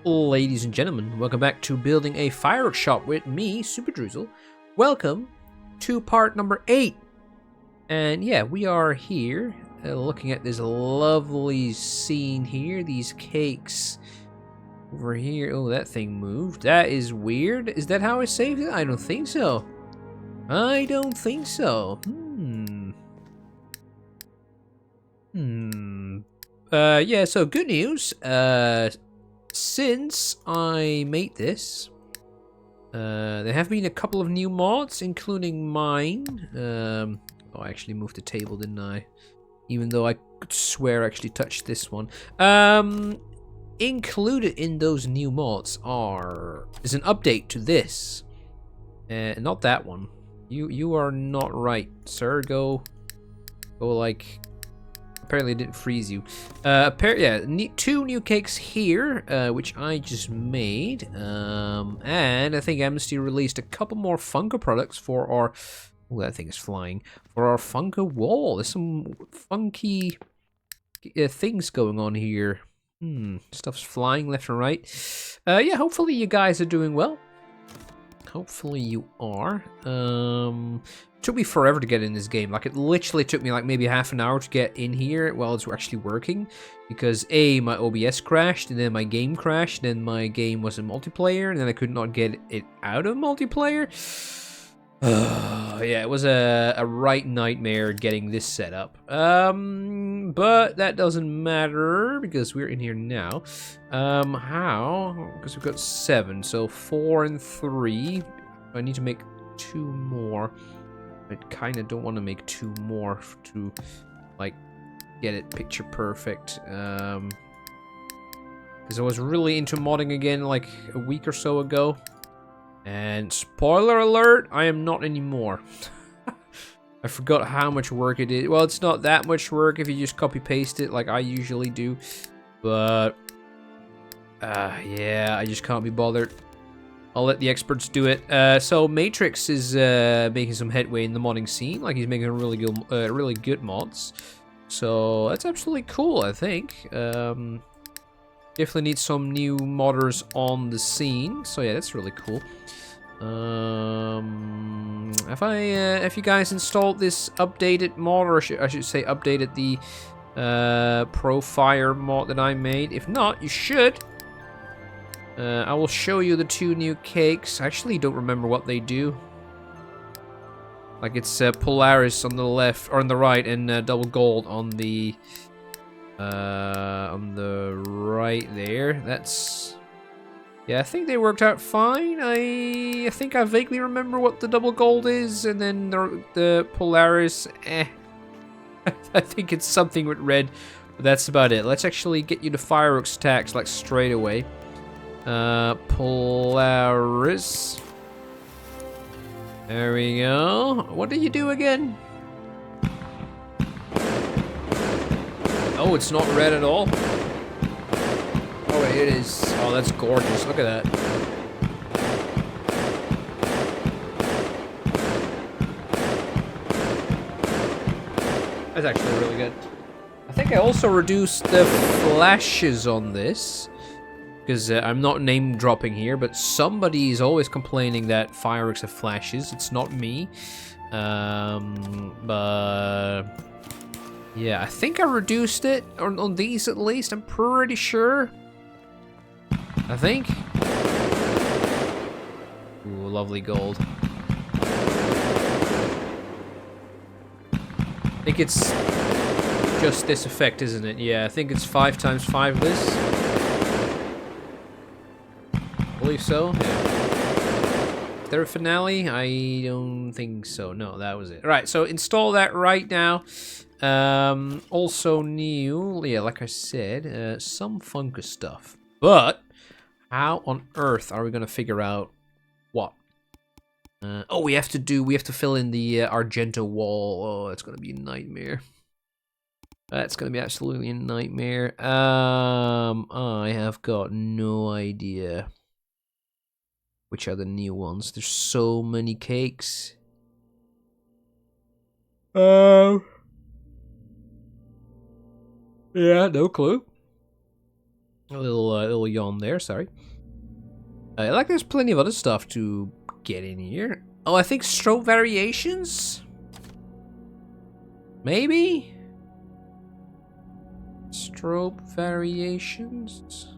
Ladies and gentlemen, welcome back to Building a Fireworks Shop with me, Super Drizzle. Welcome to part number 8. And yeah, we are here looking at this lovely scene here. These cakes over here. Oh, that thing moved. That is weird. Is that how I saved it? I don't think so. I don't think so. Yeah, so good news. Since I made this, there have been a couple of new mods, including mine. Oh, I actually moved the table, didn't I? Even though I could swear I actually touched this one. Included in those new mods is an update to this. Not that one. You are not right, sir. Go like... Apparently it didn't freeze you. Two new cakes here, which I just made. And I think Amnesty released a couple more Funko products for our... Oh, that thing is flying. For our Funko wall. There's some funky things going on here. Stuff's flying left and right. Yeah, hopefully you guys are doing well. Hopefully you are. Took me forever to get in this game. Like, it literally took me like maybe half an hour to get in here while it's actually working, because my OBS crashed, and then my game crashed, then my game was in multiplayer, and then I could not get it out of multiplayer. Yeah, it was a right nightmare getting this set up. But that doesn't matter because we're in here now. How? Because we've got 7, so 4 and 3. I need to make 2 more. I kind of don't want to make 2 more to, like, get it picture perfect. Because I was really into modding again, like, a week or so ago. And spoiler alert, I am not anymore. I forgot how much work it is. Well, it's not that much work if you just copy-paste it like I usually do. But, yeah, I just can't be bothered. I'll let the experts do it. So Matrix is making some headway in the modding scene. Like, he's making really good mods. So that's absolutely cool, I think. Definitely need some new modders on the scene. So yeah, that's really cool. Have you guys installed this updated mod, or I should say updated the Profire mod that I made? If not, you should. I will show you the 2 new cakes. I actually don't remember what they do. Like, it's Polaris on the left, or on the right, and double gold on the right there. That's... Yeah, I think they worked out fine. I think I vaguely remember what the double gold is, and then the Polaris, I think it's something with red, but that's about it. Let's actually get you the fireworks tax, like, straight away. Polaris. There we go. What do you do again? Oh, it's not red at all. Oh, wait, it is. Oh, that's gorgeous. Look at that. That's actually really good. I think I also reduced the flashes on this. Because I'm not name dropping here, but somebody is always complaining that fireworks have flashes. It's not me. But yeah, I think I reduced it on these at least. I'm pretty sure. I think. Ooh, lovely gold. I think it's just this effect, isn't it? Yeah, I think it's 5 times 5 this. I believe so. Yeah. Is there a finale? I don't think so. No, that was it. All right, so install that right now. Also new, yeah, like I said, some Funko stuff. But how on earth are we gonna figure out what? Oh, we have to fill in the Argento wall. Oh, it's gonna be a nightmare. That's gonna be absolutely a nightmare. I have got no idea. Which are the new ones? There's so many cakes. Yeah, no clue. A little yawn there, sorry. Like there's plenty of other stuff to get in here. Oh, I think stroke variations? Maybe? Strobe variations?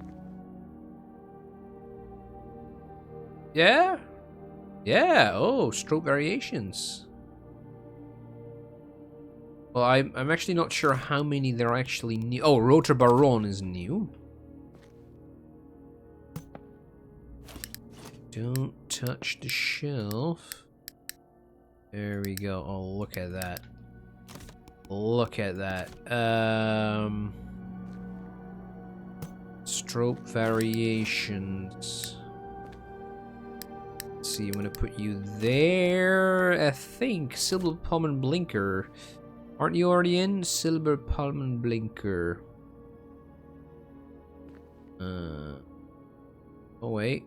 Yeah? Yeah, oh, strobe variations. Well, I'm actually not sure how many there are actually new. Oh, Rotor Baron is new. Don't touch the shelf. There we go. Oh, look at that. Look at that. Stroke variations. Let's see, I'm gonna put you there. I think Silver Palm and Blinker. Aren't you already in? Silver Palm and Blinker. Oh wait.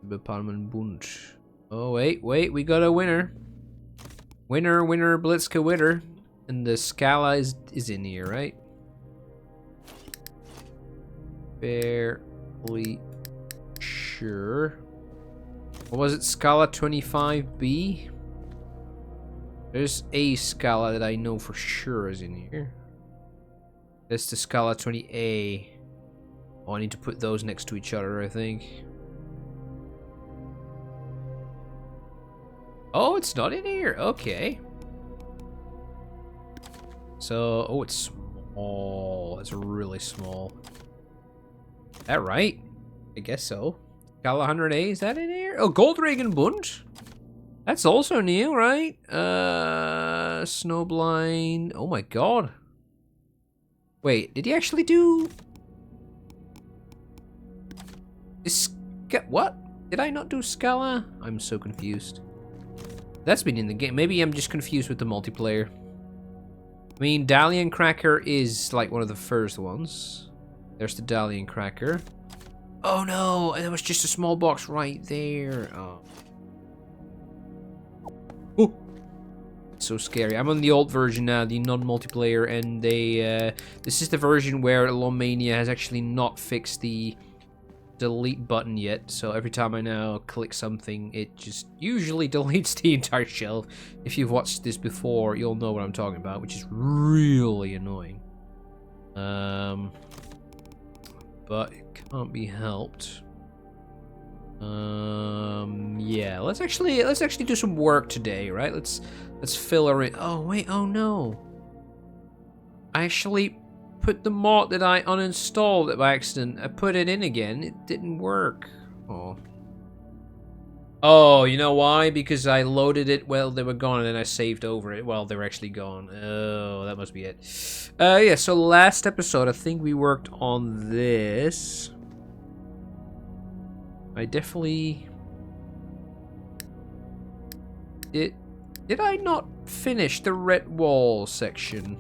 Silver Palm and Bund. Oh wait, we got a winner. Winner, Blitzka winner. And the Scala is in here, right? Fairly sure. What was it? Scala 25B? There's a Scala that I know for sure is in here. That's the Scala 20A. Oh, I need to put those next to each other, I think. Oh, it's not in here. Okay. So, oh, it's small. It's really small. Is that right? I guess so. Scala 100A, is that in here? Oh, Goldregen Bund. That's also new, right? Snowblind. Oh my god. Wait, did he actually do... What? Did I not do Scala? I'm so confused. That's been in the game. Maybe I'm just confused with the multiplayer. I mean, Dalian Cracker is like one of the first ones. There's the Dalian Cracker. Oh no, that was just a small box right there. Oh. Oh. It's so scary. I'm on the old version now, the non-multiplayer, and they this is the version where Mania has actually not fixed the delete button yet, so every time I now click something, it just usually deletes the entire shelf. If you've watched this before, you'll know what I'm talking about, which is really annoying. But it can't be helped. Yeah, let's actually do some work today, right? Let's fill her in. Oh wait, oh no. I actually put the mod that I uninstalled by accident. I put it in again. It didn't work. Oh. Oh, you know why? Because I loaded it while they were gone and then I saved over it while they were actually gone. Oh, that must be it. Yeah, so last episode, I think we worked on this. I definitely... Did I not finish the red wall section?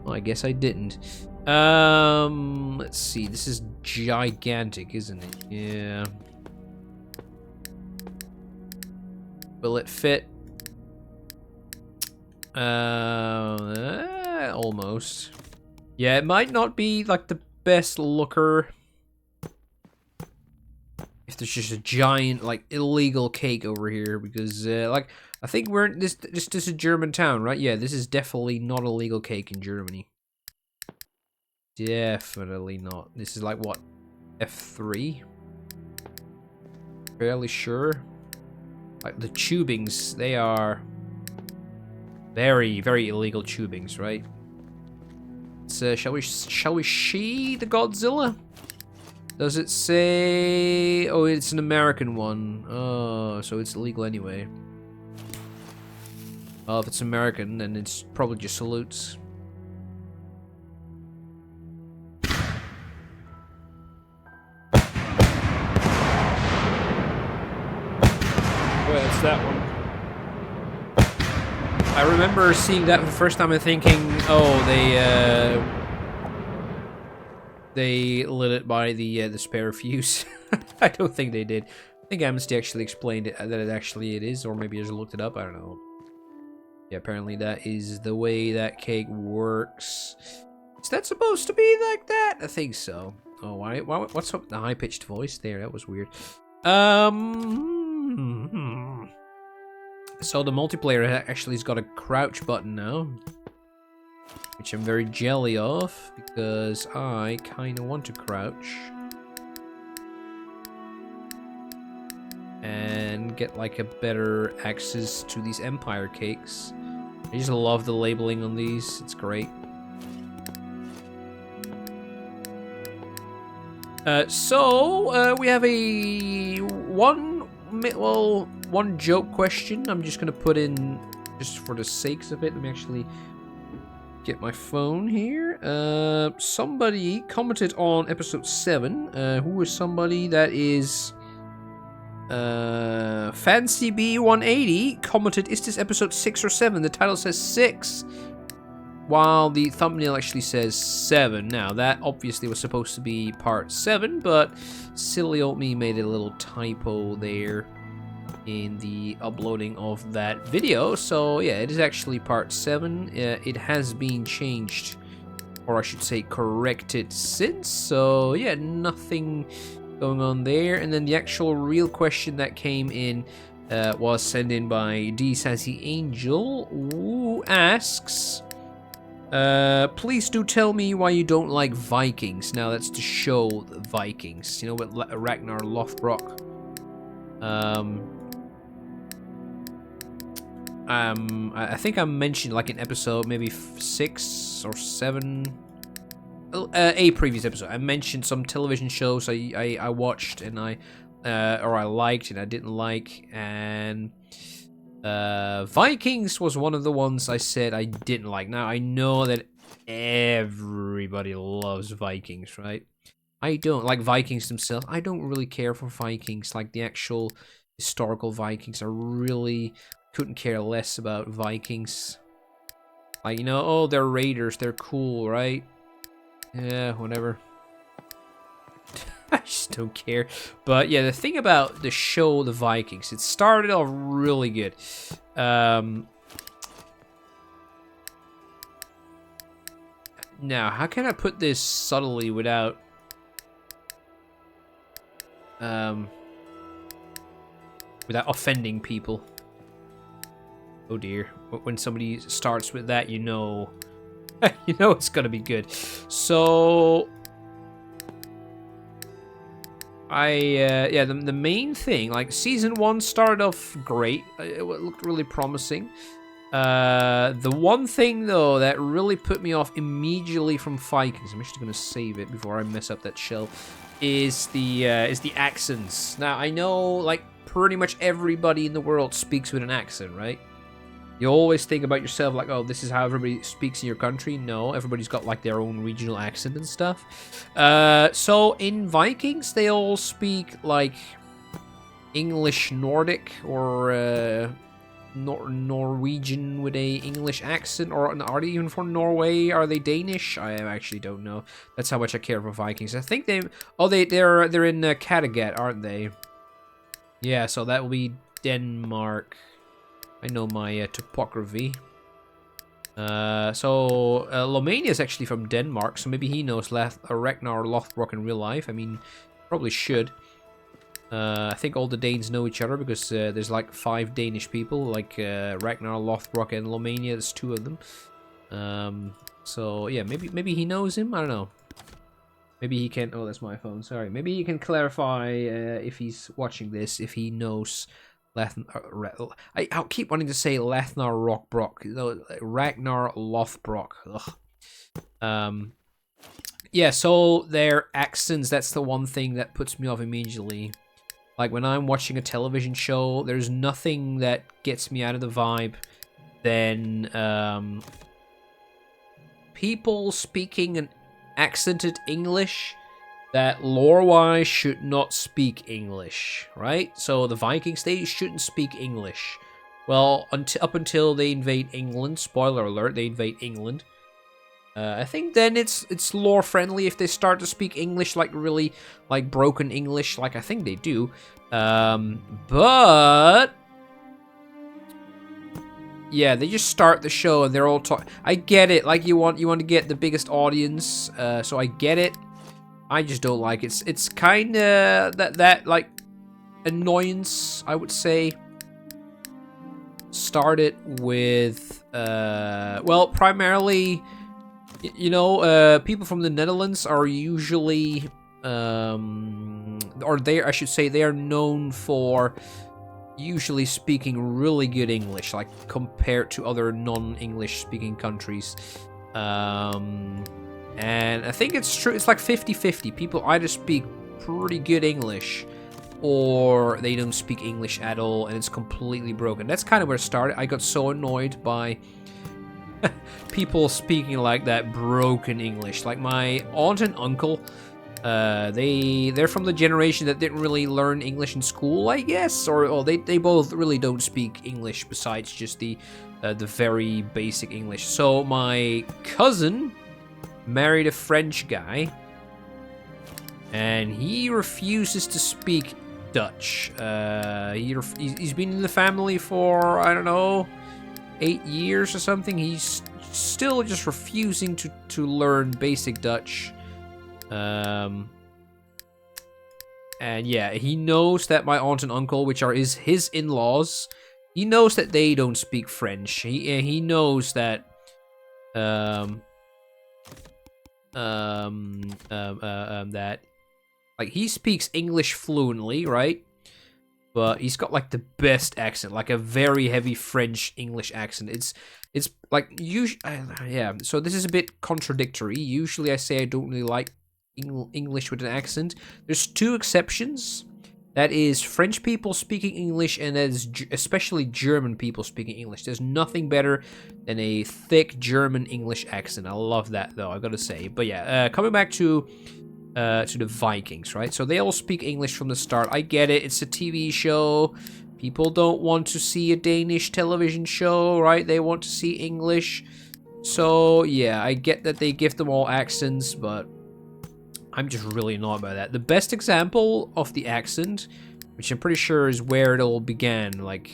Well, I guess I didn't. Let's see. This is gigantic, isn't it? Yeah. Will it fit? Almost. Yeah, it might not be like the best looker. If there's just a giant, like, illegal cake over here, because, like, I think we're in this is a German town, right? Yeah, this is definitely not a legal cake in Germany. Definitely not. This is like, what, F3? Fairly sure. Like, the tubings, they are very, very illegal tubings, right? So, shall we see the Godzilla? Does it say... Oh, it's an American one. Oh, so it's illegal anyway. Well, if it's American, then it's probably just salutes. Well, it's that one. I remember seeing that for the first time and thinking, oh, they lit it by the spare fuse. I don't think they did. I think Amnesty actually explained it, that it is, or maybe I just looked it up. I don't know. Yeah, apparently that is the way that cake works. Is that supposed to be like that? I think so. Oh, what's up with the high-pitched voice there? That was weird. So the multiplayer actually has got a crouch button now, which I'm very jelly of because I kind of want to crouch and get like a better access to these Empire cakes. I just love the labeling on these. It's great. So we have a one joke question. I'm just gonna put in just for the sakes of it. Let me actually get my phone here. Somebody commented on episode 7. Who is somebody? That is Fancy B180 commented, is this episode 6 or 7? The title says 6, while the thumbnail actually says 7. Now, that obviously was supposed to be part 7, but silly old me made a little typo there in the uploading of that video. So, yeah, it is actually part 7. It has been changed, or I should say corrected since. So, yeah, nothing going on there. And then the actual real question that came in was sent in by D Sassy Angel, who asks, please do tell me why you don't like Vikings. Now that's the show Vikings, you know, with Ragnar Lothbrok. I think I mentioned like in episode maybe 6 or 7, a previous episode, I mentioned some television shows I watched and I liked and I didn't like, and Vikings was one of the ones I said I didn't like. Now I know that everybody loves Vikings, right? I don't like Vikings themselves. I don't really care for Vikings, like the actual historical Vikings. I really couldn't care less about Vikings. Like, you know, oh, they're raiders, they're cool, right? Yeah, whatever. I just don't care. But yeah, the thing about the show The Vikings, it started off really good. Now, how can I put this subtly without offending people? Oh dear. When somebody starts with that, you know you know it's gonna be good. So yeah, the main thing, like season 1 started off great. It looked really promising. The one thing though that really put me off immediately from Vikings, I'm actually gonna save it before I mess up that shell, is the accents. Now I know like pretty much everybody in the world speaks with an accent, right? You always think about yourself like, oh, this is how everybody speaks in your country. No, everybody's got like their own regional accent and stuff. So in Vikings, they all speak like English Nordic or Norwegian with a English accent, or are they even from Norway? Are they Danish? I actually don't know. That's how much I care for Vikings. I think they're in Kattegat, aren't they? Yeah, so that will be Denmark. I know my topography. So Lomania is actually from Denmark, so maybe he knows Ragnar Lothbrok in real life. I mean, probably should. I think all the Danes know each other because there's like 5 Danish people, like Ragnar Lothbrok and Lomania. There's 2 of them. So yeah, maybe he knows him. I don't know. Maybe he can. Oh, that's my phone. Sorry. Maybe he can clarify if he's watching this, if he knows. I'll keep wanting to say Ragnar Lothbrok. No, Ragnar Lothbrok. Ugh. Yeah, so their accents, that's the one thing that puts me off immediately. Like when I'm watching a television show, there's nothing that gets me out of the vibe than people speaking an accented English that lore-wise should not speak English, right? So the Vikings, they shouldn't speak English. Well, up until they invade England, spoiler alert, they invade England. I think then it's lore-friendly if they start to speak English, like really, like broken English, like I think they do. But Yeah, they just start the show and they're all talking. I get it. Like you want to get the biggest audience. So I get it. I just don't like it. It's kind of that like annoyance, I would say, started with well, primarily, you know, people from the Netherlands are usually or I should say they are known for usually speaking really good English, like compared to other non-English speaking countries. And I think it's true, it's like 50-50. People either speak pretty good English or they don't speak English at all and it's completely broken. That's kind of where it started. I got so annoyed by people speaking like that broken English. Like my aunt and uncle, they're from the generation that didn't really learn English in school, I guess, or they both really don't speak English besides just the very basic English. So my cousin married a French guy, and he refuses to speak Dutch. He's been in the family for, I don't know, 8 years or something. He's still just refusing to learn basic Dutch. And yeah, he knows that my aunt and uncle, which are his in-laws, he knows that they don't speak French. He knows that that like he speaks English fluently, right? But he's got like the best accent, like a very heavy French English accent. It's like yeah. So this is a bit contradictory. Usually I say I don't really like English with an accent. There's two exceptions. That is French people speaking English, and that is especially German people speaking English. There's nothing better than a thick German English accent. I love that, though, I gotta say. But yeah, coming back to the Vikings, right? So they all speak English from the start. I get it. It's a TV show. People don't want to see a Danish television show, right? They want to see English. So yeah, I get that they give them all accents, but I'm just really annoyed by that. The best example of the accent, which I'm pretty sure is where it all began, like,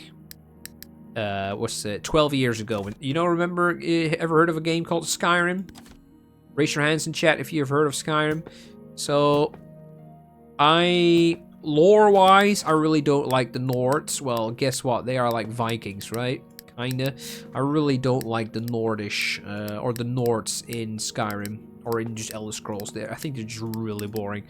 what's it, 12 years ago. You know, remember, ever heard of a game called Skyrim? Raise your hands in chat if you've heard of Skyrim. So, lore-wise, I really don't like the Nords. Well, guess what? They are like Vikings, right? Kinda. I really don't like the Nordish, or the Nords in Skyrim. Or in just Elder Scrolls there. I think they're just really boring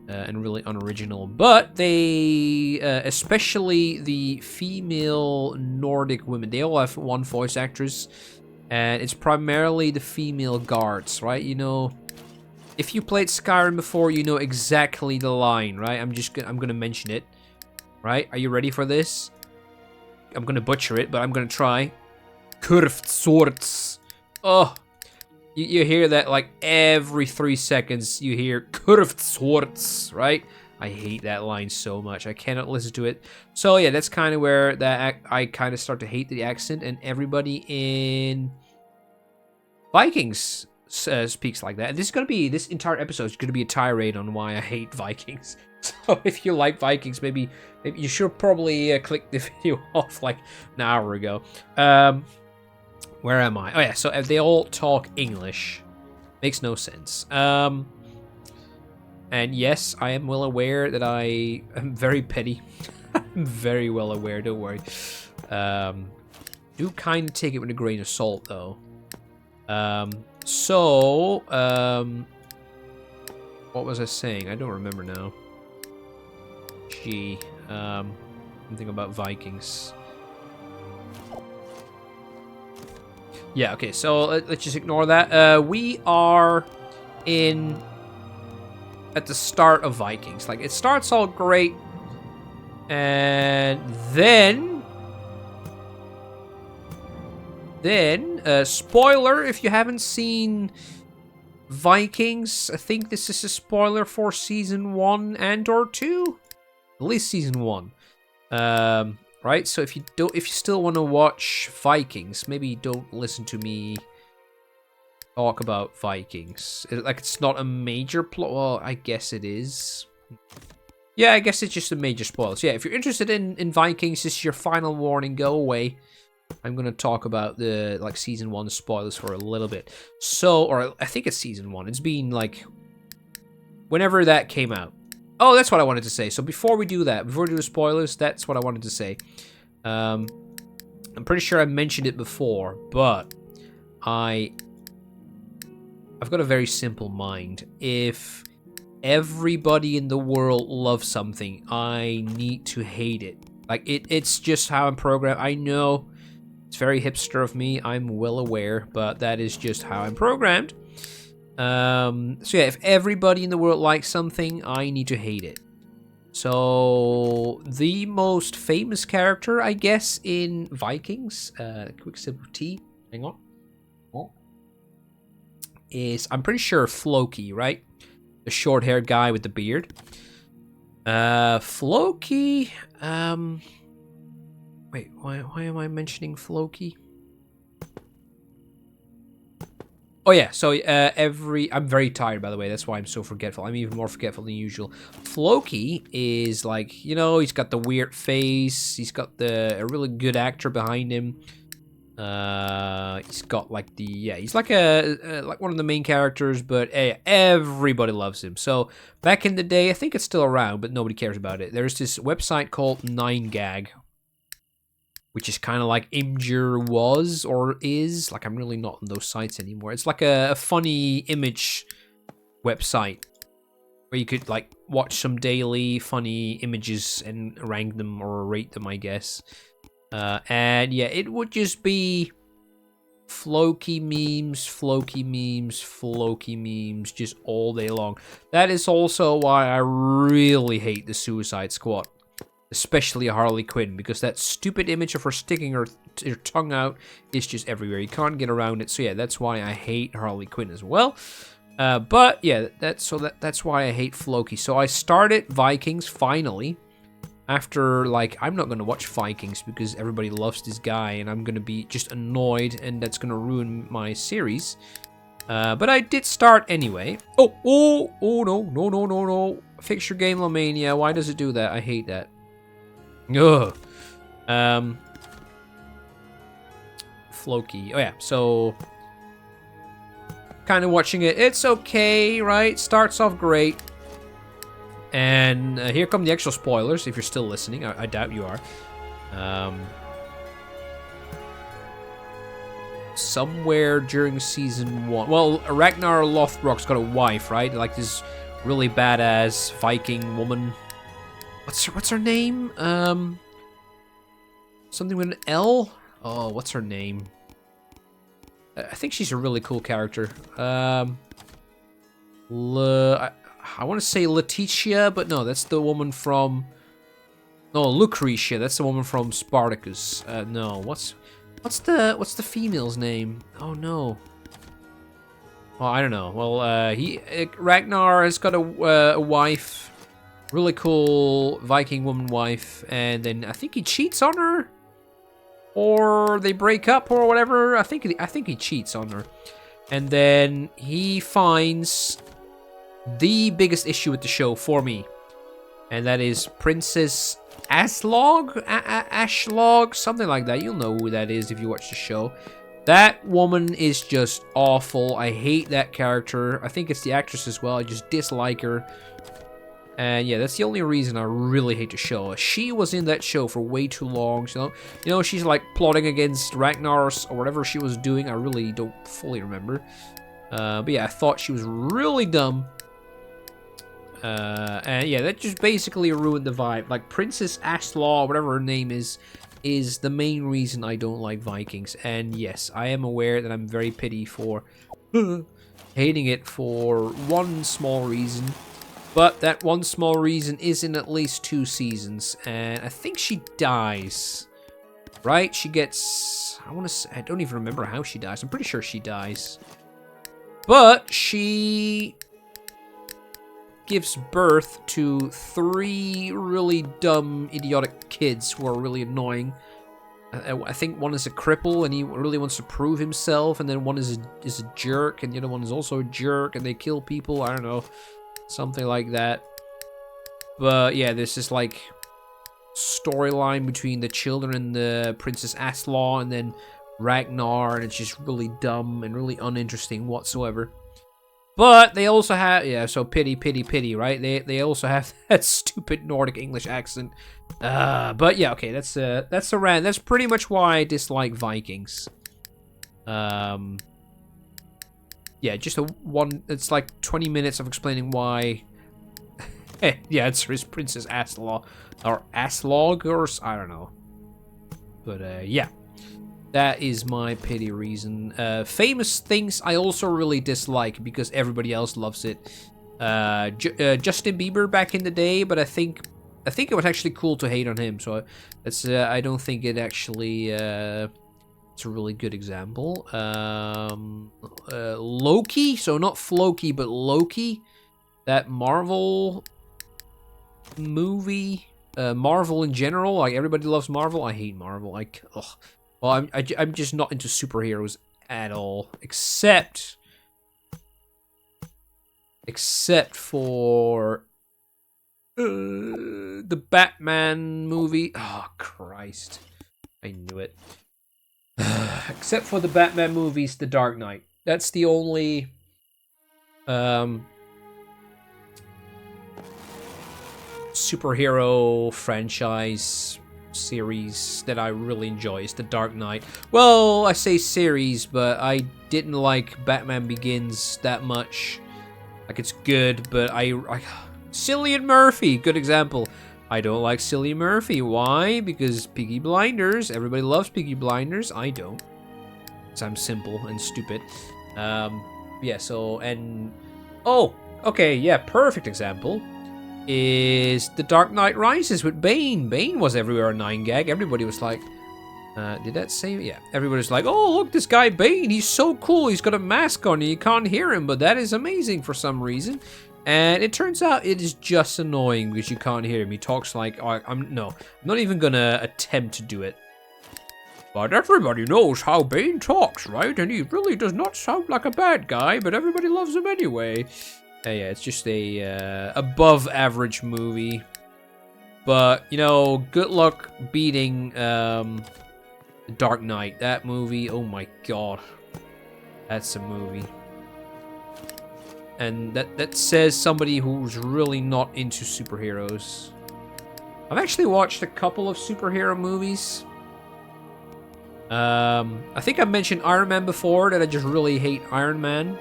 and really unoriginal. But they, especially the female Nordic women, they all have one voice actress. And it's primarily the female guards, right? You know, if you played Skyrim before, you know exactly the line, right? I'm gonna mention it, right? Are you ready for this? I'm gonna butcher it, but I'm gonna try. Curved swords. Oh. You hear that like every 3 seconds. You hear curved swords, right? I hate that line so much. I cannot listen to it. So yeah, that's kind of where I kind of start to hate the accent, and everybody in Vikings speaks like that. And this entire episode is gonna be a tirade on why I hate Vikings. So if you like Vikings, maybe you should probably click the video off like an hour ago. Where am I? Oh yeah, so if they all talk English, makes no sense. And yes, I am well aware that I am very petty. I'm very well aware, don't worry. Do kind of take it with a grain of salt, though. What was I saying? I don't remember now. Gee, something about Vikings. Yeah, okay, so let's just ignore that. We are at the start of Vikings. Like, it starts all great, and then, spoiler, if you haven't seen Vikings, I think this is a spoiler for Season 1 and or 2? At least Season 1. Right, so if you still want to watch Vikings, maybe don't listen to me talk about Vikings. Like, it's not a major plot. Well, I guess it is. Yeah, I guess it's just a major spoil. So yeah, if you're interested in Vikings, this is your final warning. Go away. I'm gonna talk about the like season 1 spoilers for a little bit. So, or I think it's season 1. It's been like whenever that came out. Oh, that's what I wanted to say. So before we do that, before we do the spoilers, that's what I wanted to say. I'm pretty sure I mentioned it before, but I've got a very simple mind. If everybody in the world loves something, I need to hate it. Like it's just how I'm programmed. I know it's very hipster of me. I'm well aware, but that is just how I'm programmed. So yeah, if everybody in the world likes something, I need to hate it. So the most famous character, I guess, in Vikings, quick sip of tea. Hang on. Oh. Is I'm pretty sure Floki, right? The short-haired guy with the beard. Floki. Wait, why am I mentioning Floki? Oh yeah, so I'm very tired, by the way. That's why I'm so forgetful. I'm even more forgetful than usual. Floki is like, you know, he's got the weird face. He's got a really good actor behind him. He's got like he's like like one of the main characters, but everybody loves him. So back in the day, I think it's still around, but nobody cares about it. There's this website called 9gag, which is kind of like Imgur was or is. Like, I'm really not on those sites anymore. It's like a funny image website where you could like watch some daily funny images and rank them or rate them, I guess. And yeah, it would just be Floki memes, Floki memes, Floki memes, just all day long. That is also why I really hate the Suicide Squad. Especially Harley Quinn, because that stupid image of her sticking her tongue out is just everywhere. You can't get around it. So yeah, that's why I hate Harley Quinn as well. But yeah, that's why I hate Floki. So I started Vikings finally. After, like, I'm not going to watch Vikings because everybody loves this guy and I'm going to be just annoyed and that's going to ruin my series. But I did start anyway. Oh, no. Fixture game Mania. Why does it do that? I hate that. Ugh. Floki. Oh yeah, so kind of watching it. It's okay, right? Starts off great. And here come the actual spoilers, if you're still listening. I doubt you are. Somewhere during season 1. Well, Ragnar Lothbrok's got a wife, right? Like this really badass Viking woman. What's her name? Something with an L? Oh, what's her name? I think she's a really cool character. I want to say Letitia, but no, that's the woman from... No, Lucretia, that's the woman from Spartacus. No, what's the female's name? Oh no. Well, I don't know. Well, Ragnar has got a wife. Really cool Viking woman wife, and then I think he cheats on her, or they break up, or whatever. I think he cheats on her, and then he finds the biggest issue with the show for me, and that is Princess Ashlog, something like that. You'll know who that is if you watch the show. That woman is just awful. I hate that character. I think it's the actress as well. I just dislike her. And yeah, that's the only reason I really hate the show. She was in that show for way too long. So, you know, she's like plotting against Ragnar or whatever she was doing. I really don't fully remember. But yeah, I thought she was really dumb. And yeah, that just basically ruined the vibe. Like Princess Ashlaw, whatever her name is the main reason I don't like Vikings. And yes, I am aware that I'm very petty for hating it for one small reason. But that one small reason is in at least 2 seasons. And I think she dies. Right? She gets... I don't even remember how she dies. I'm pretty sure she dies. But she gives birth to 3 really dumb, idiotic kids who are really annoying. I think one is a cripple and he really wants to prove himself. And then one is a jerk and the other one is also a jerk and they kill people. I don't know. Something like that. But yeah, this is like storyline between the children and the Princess Aslaw and then Ragnar, and it's just really dumb and really uninteresting whatsoever. But they also have, yeah, so pity, right? They also have that stupid Nordic English accent. But yeah, okay, that's a rant. That's pretty much why I dislike Vikings. Yeah, just it's like 20 minutes of explaining why. Yeah, it's Princess Aslaw or Aslog or I don't know. But yeah. That is my pity reason. Famous things I also really dislike because everybody else loves it. Justin Bieber back in the day, but I think it was actually cool to hate on him. So that's I don't think it actually it's a really good example. Loki, so not Floki, but Loki, that Marvel movie. Marvel in general, like everybody loves Marvel. I hate Marvel. Ugh. Well, I'm just not into superheroes at all, except for the Batman movie. Oh Christ, I knew it. Except for the Batman movies, The Dark Knight. That's the only superhero franchise series that I really enjoy. Is The Dark Knight. Well, I say series, but I didn't like Batman Begins that much. Like, it's good, but I Cillian Murphy, good example. I don't like Cillian Murphy. Why? Because Peaky Blinders. Everybody loves Peaky Blinders. I don't. Because I'm simple and stupid. Yeah, so, and... Oh, okay, yeah, perfect example is The Dark Knight Rises with Bane. Bane was everywhere on 9gag. Everybody was like, did that say? Yeah. Everybody was like, oh, look, this guy Bane, he's so cool. He's got a mask on and you can't hear him, but that is amazing for some reason. And it turns out it is just annoying because you can't hear him. He talks like, I'm not even gonna attempt to do it. But everybody knows how Bane talks, right? And he really does not sound like a bad guy, but everybody loves him anyway. Yeah, it's just a above average movie. But, you know, good luck beating The Dark Knight. That movie, oh my god. That's a movie. And that says somebody who's really not into superheroes. I've actually watched a couple of superhero movies. I think I mentioned Iron Man before, that I just really hate Iron Man.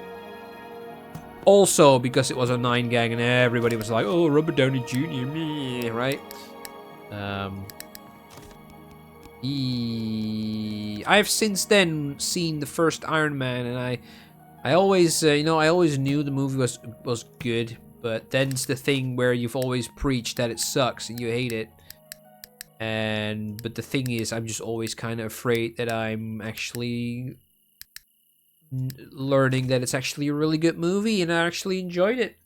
Also, because it was a 9gag and everybody was like, oh, Robert Downey Jr., me, right? I've since then seen the first Iron Man, and I always, I always knew the movie was good, but then's the thing where you've always preached that it sucks and you hate it. But the thing is, I'm just always kind of afraid that I'm actually learning that it's actually a really good movie and I actually enjoyed it.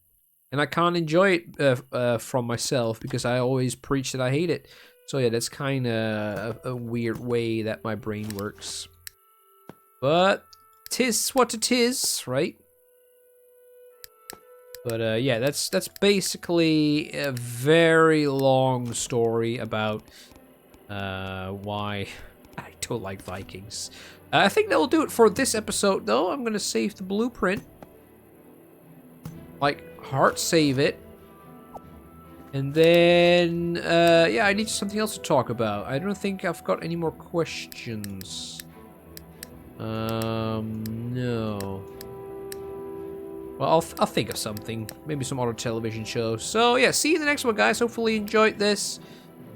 And I can't enjoy it from myself because I always preach that I hate it. So yeah, that's kind of a weird way that my brain works. But 'tis what it is, right? But yeah, that's basically a very long story about why I don't like Vikings. I think that will do it for this episode, though. I'm gonna save the blueprint, like hard save it, and then yeah, I need something else to talk about. I don't think I've got any more questions. No. Well, I'll think of something. Maybe some other television shows. So, yeah, see you in the next one, guys. Hopefully you enjoyed this.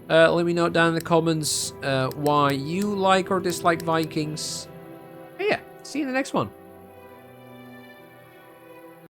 Let me know down in the comments why you like or dislike Vikings. And yeah, see you in the next one.